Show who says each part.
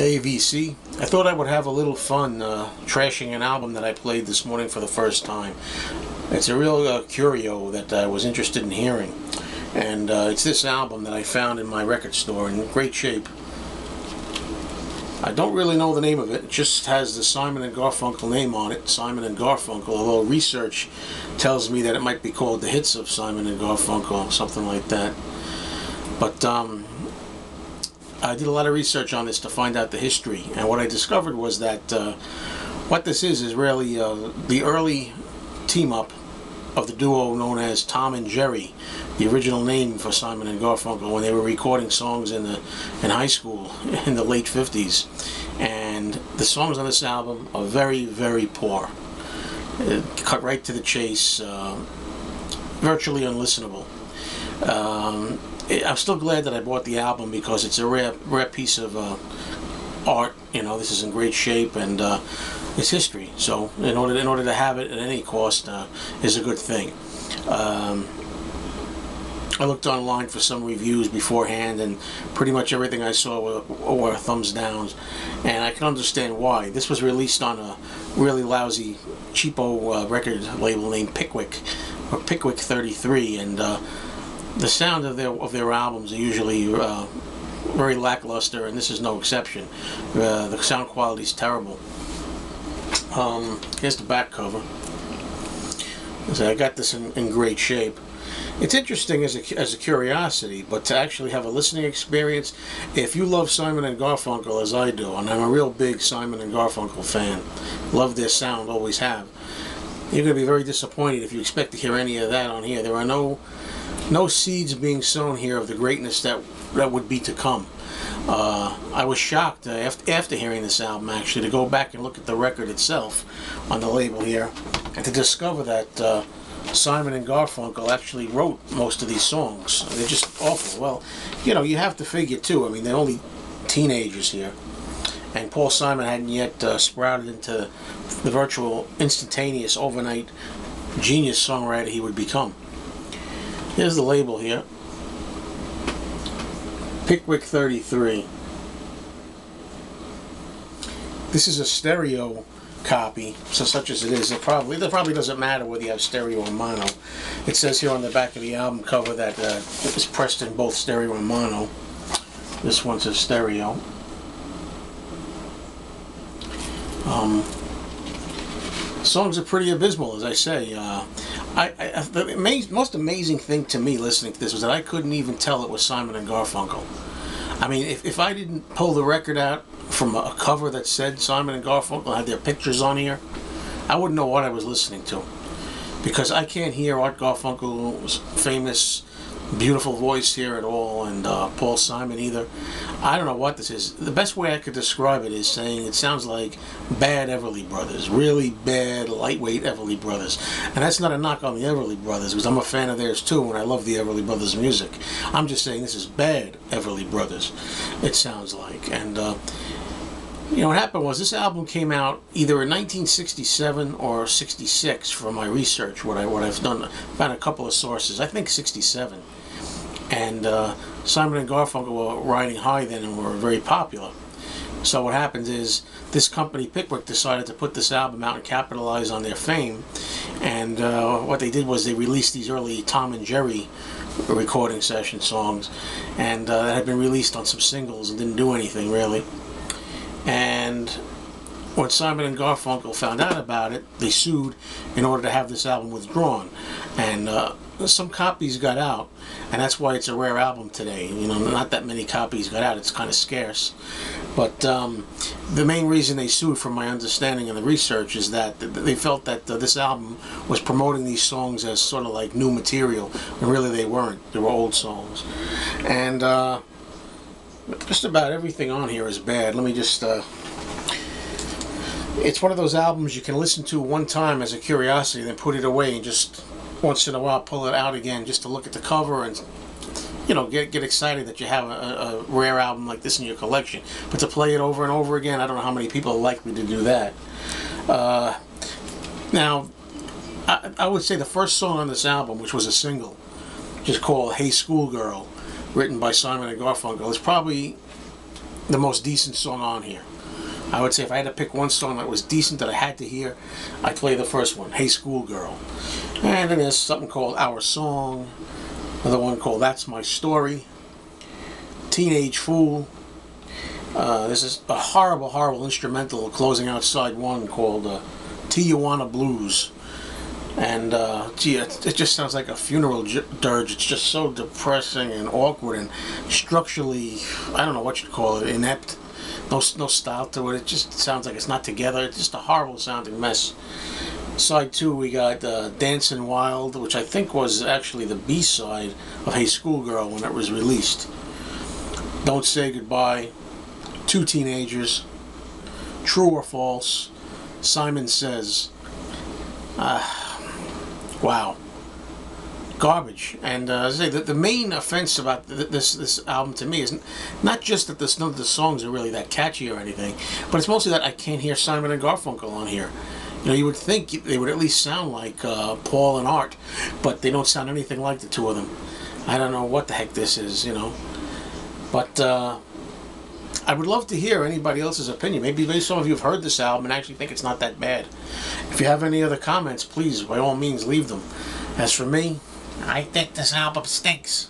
Speaker 1: AVC. I thought I would have a little fun trashing an album that I played this morning for the first time. It's a real curio that I was interested in hearing, and it's this album that I found in my record store in great shape. I don't really know the name of it. It just has the Simon and Garfunkel name on it, Simon and Garfunkel, although research tells me that it might be called The Hits of Simon and Garfunkel, something like that. But I did a lot of research on this to find out the history, and what I discovered was that what this is really the early team-up of the duo known as Tom and Jerry, the original name for Simon and Garfunkel, when they were recording songs in high school in the late 50s. And the songs on this album are very, very poor. Cut right to the chase, virtually unlistenable. I'm still glad that I bought the album because it's a rare piece of art. You know, this is in great shape, and it's history. So in order to have it at any cost is a good thing. I looked online for some reviews beforehand, and pretty much everything I saw were thumbs downs, and I can understand why. This was released on a really lousy, cheapo record label named Pickwick, or Pickwick 33, and the sound of their albums are usually very lackluster, and this is no exception. The sound quality is terrible. Here's the back cover. So I got this in great shape. It's interesting as a curiosity, but to actually have a listening experience, if you love Simon and Garfunkel as I do, and I'm a real big Simon and Garfunkel fan, love their sound, always have, you're going to be very disappointed if you expect to hear any of that on here. There are no seeds being sown here of the greatness that would be to come. I was shocked after hearing this album, actually, to go back and look at the record itself on the label here, and to discover that Simon and Garfunkel actually wrote most of these songs. They're just awful. Well, you know, you have to figure too, I mean, they're only teenagers here, and Paul Simon hadn't yet sprouted into the virtual, instantaneous, overnight genius songwriter he would become. Here's the label here, Pickwick 33. This is a stereo copy, so such as it is, it probably doesn't matter whether you have stereo or mono. It says here on the back of the album cover that it was pressed in both stereo and mono. This one's a stereo. Songs are pretty abysmal, as I say. The most amazing thing to me listening to this was that I couldn't even tell it was Simon and Garfunkel. I mean, if I didn't pull the record out from a cover that said Simon and Garfunkel, had their pictures on here, I wouldn't know what I was listening to. Because I can't hear Art Garfunkel's famous, beautiful voice here at all, and Paul Simon either. I don't know what this is. The best way I could describe it is saying it sounds like bad Everly Brothers. Really bad, lightweight Everly Brothers. And that's not a knock on the Everly Brothers, because I'm a fan of theirs too, and I love the Everly Brothers music. I'm just saying this is bad Everly Brothers, it sounds like. And you know, what happened was this album came out either in 1967 or 66 from my research, what I've done. Found a couple of sources. I think 67. And Simon and Garfunkel were riding high then and were very popular. So what happens is this company, Pickwick, decided to put this album out and capitalize on their fame. And what they did was they released these early Tom and Jerry recording session songs, and that had been released on some singles and didn't do anything really. And when Simon and Garfunkel found out about it, they sued in order to have this album withdrawn. And some copies got out, and that's why it's a rare album today. You know, not that many copies got out. It's kind of scarce. But the main reason they sued, from my understanding and the research, is that they felt that this album was promoting these songs as sort of like new material, when really they weren't. They were old songs. And just about everything on here is bad. Let me just it's one of those albums you can listen to one time as a curiosity, then put it away and just once in a while pull it out again just to look at the cover and, you know, get excited that you have a rare album like this in your collection. But to play it over and over again, I don't know how many people are likely to do that. Now, I would say the first song on this album, which was a single, just called Hey Schoolgirl, written by Simon and Garfunkel, is probably the most decent song on here. I would say if I had to pick one song that was decent that I had to hear, I'd play the first one, Hey Schoolgirl. And then there's something called Our Song, another one called That's My Story, Teenage Fool. This is a horrible, horrible instrumental closing out side one called Tijuana Blues. And gee, it just sounds like a funeral dirge. It's just so depressing and awkward and structurally, I don't know what you'd call it, inept. No style to it. It just sounds like it's not together. It's just a horrible sounding mess. Side 2 we got Dancing Wild, which I think was actually the B-side of Hey Schoolgirl when it was released. Don't Say Goodbye, Two Teenagers, True or False, Simon Says. Wow. Garbage. And as I say, the main offense about this album to me is not just that none of the songs are really that catchy or anything, but it's mostly that I can't hear Simon and Garfunkel on here. You know, you would think they would at least sound like Paul and Art, but they don't sound anything like the two of them. I don't know what the heck this is, you know. But I would love to hear anybody else's opinion. Maybe some of you have heard this album and actually think it's not that bad. If you have any other comments, please, by all means, leave them. As for me, I think this album stinks.